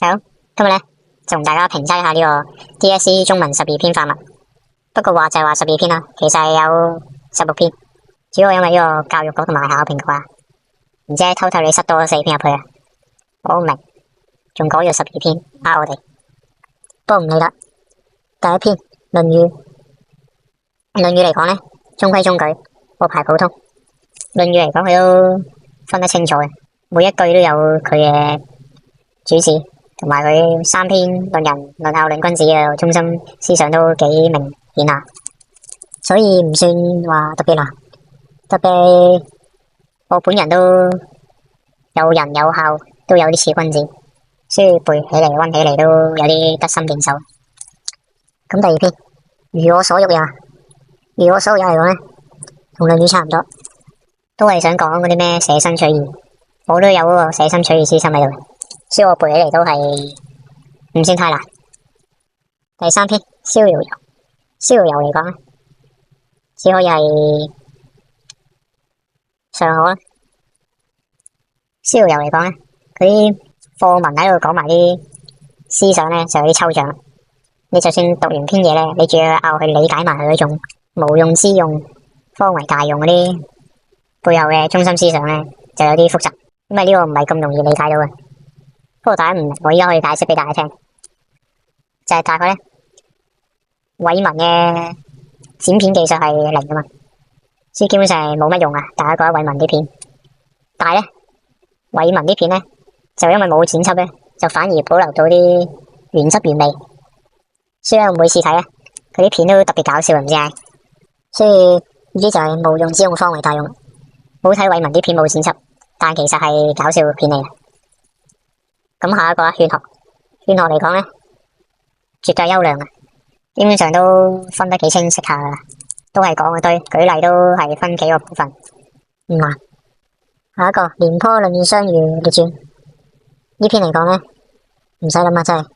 好，今日咧就同大家評測一下呢個 DSE 中文12篇範文。不過話就係話12篇啦，其實係有16篇，主要因為呢個教育局同埋考評局啊，唔知偷偷你塞多咗4篇入去啊。我唔明，仲講要12篇呃我哋。不過唔理啦。第一篇《論語》，《論語》嚟講咧，中規中矩，我排普通。《論語》嚟講，佢都分得清楚嘅，每一句都有佢嘅主旨。同埋佢3篇論人、論孝、論君子嘅中心思想都幾明顯啊，所以唔算話特別難。特別我本人都有仁有孝，都有啲似君子，所以背起嚟、溫起嚟都有啲得心應手。咁第二篇，如我所欲也，如我所欲也嚟講咧，同論語差唔多，都係想講嗰啲咩捨生取義，我都有嗰個捨生取義之心喺度。所以我背起嚟都係唔算太難。第3篇《逍遙遊》，逍遙遊嚟講咧，只可以係尚可啦。逍遙遊嚟講咧，佢啲課文喺度講埋啲思想咧，就有啲抽象。你就算讀完篇嘢咧，你仲要拗去理解埋佢嗰種無用之用、方為大用嗰啲背後嘅中心思想咧，就有啲複雜，因為呢個唔係咁容易理解到嘅。不過大家唔明，我依家可以解釋俾大家聽，就係大概咧，偉文嘅剪片技術係零噶嘛，所以基本上係冇乜用啊。大家覺得偉文啲片，但係咧，偉文啲片咧就因為冇剪輯咧，就反而保留到啲原汁原味。所以我每次睇咧，佢啲片都特別搞笑，唔知解。所以呢啲就係無用之用，方為大用。好睇偉文啲片冇剪輯，但其實係搞笑片嚟嘅。咁下一個勸學，勸學嚟講咧，絕對優良啊，基本上都分得幾清晰下噶啦，都係講嗰堆，舉例都係分幾個部分，唔難。下一個廉頗論相如列傳，呢篇嚟講咧，唔使諗啊，真係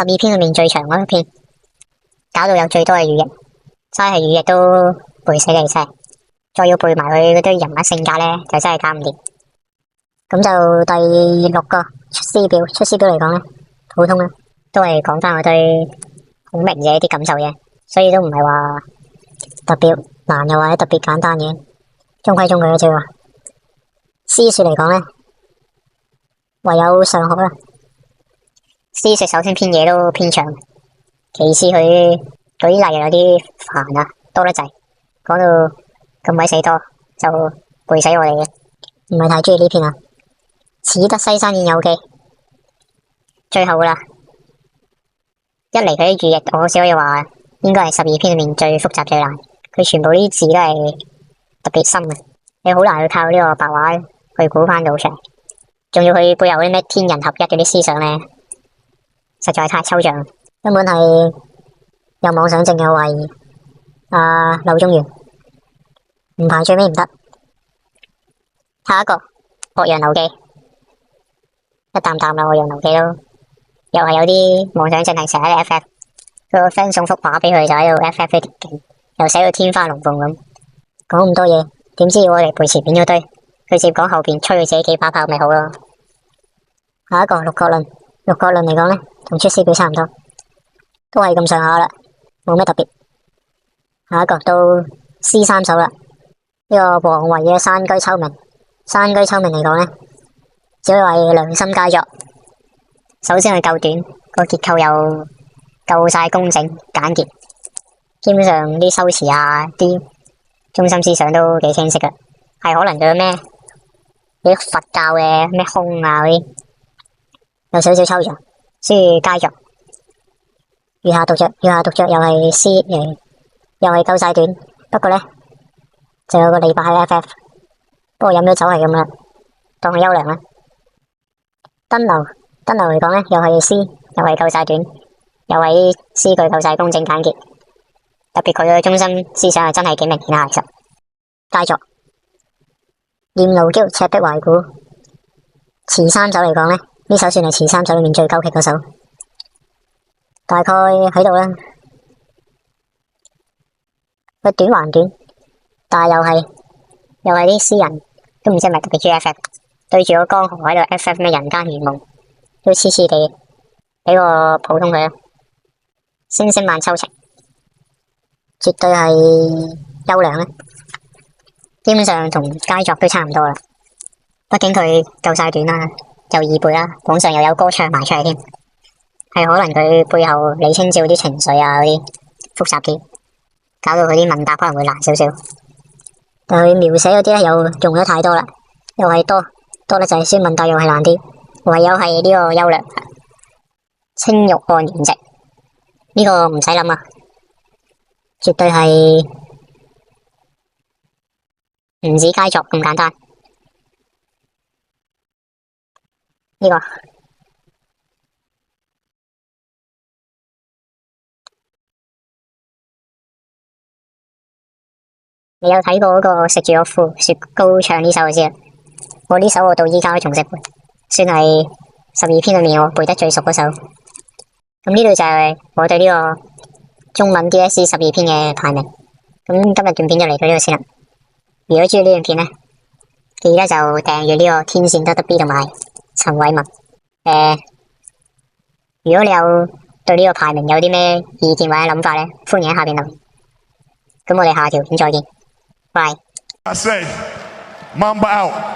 12篇裏面最長嗰一篇，搞到有最多嘅語譯，齋係語譯都背死你真係，再要背埋佢嗰堆人物性格咧，就真係搞唔掂。咁就第6個出師表，出師表嚟講咧，普通啦，都係講翻我對孔明嘅一啲感受嘅，所以都唔係話特別難又或者特別簡單嘅，中規中矩嘅啫喎。詩說嚟講咧，唯有尚可啦。詩說首先篇嘢都偏長，其次佢舉例有啲煩啊，多得滯，講到咁鬼死多，就背死我哋嘅，唔係太中意呢篇啊。始得西山宴有記，最後啦，一嚟佢啲語譯，我只可以話應該係12篇裏面最複雜最難，佢全部啲字都係特別深嘅，你好難去靠呢個白話去估翻到出嚟，仲要佢背後啲咩天人合一嗰啲思想咧，實在太抽象，根本係有妄想症嘅懷疑。柳宗元唔排最尾唔得。下一個《岳陽樓記》。一啖啖啦，我岳陽樓記都又係有啲妄想症，係成日喺 FF， 佢個 friend 送幅畫俾佢就喺度 FF 啲電競，又寫到天花龍鳳咁，講咁多嘢，點知要我哋背前面嗰堆，佢直接講後邊吹佢自己幾把炮咪好咯。下一個六角論，六角論嚟講咧，同出師表差唔多，都係咁上下啦，冇咩特別。下一個到詩三首啦，呢個王維嘅山居秋暝，山居秋暝嚟講咧，只可以話良心佳作。首先係夠短，個結構又夠晒工整簡潔，基本上啲修辭啊，啲中心思想都幾清晰嘅，係可能仲有咩啲佛教嘅咩空啊嗰啲，有少少抽象，所以佳作。餘下獨酌，餘下獨酌又係詩又係夠晒短，不過咧就有個李白喺 FF， 不過飲咗酒係咁啦，當係優良啦。登樓嚟講咧，又係詩，又係夠晒短，又係詩句夠晒工整簡潔，特別佢嘅中心思想係真係幾明顯啊！其實佳作。念奴嬌·赤壁懷古，詞三首嚟講咧，呢首算係詞三首裏面最鳩僻嗰首，大概喺度啦。佢短還短，但係又係啲詩人都唔知係咪特別中意 FF， 對住個江河喺度 FF 咩人間如夢，都黐黐地，俾個普通佢啦。星星萬秋情，絕對係優良啦。基本上同佳作都差唔多啦。畢竟佢夠晒短啦，又易背啦，網上又有歌唱埋出嚟添。係可能佢背後李清照啲情緒啊嗰啲複雜啲，搞到佢啲問答可能會難少少。但係佢描寫嗰啲咧又用得太多啦，又係多得滯，先問答又係難啲，唯有係呢個優良。青玉案元夕呢個唔使諗啊，絕對係唔止佳作咁簡單。呢個你有睇過嗰個食住個副雪糕唱呢首就知啦。我呢首我到依家都仲識背，算係12篇裏面我背得最熟嗰首。咁呢度就係我對呢個中文 DSE 12篇嘅排名。咁今日段片就嚟到呢度先啦。如果中意呢段片呢，記得就訂閱呢個天線得得 B 同埋陳偉文。如果你有對呢個排名有啲咩意見或者諗法呢，歡迎喺下邊留言。咁我哋下條片再見，拜。I say, Mamba out.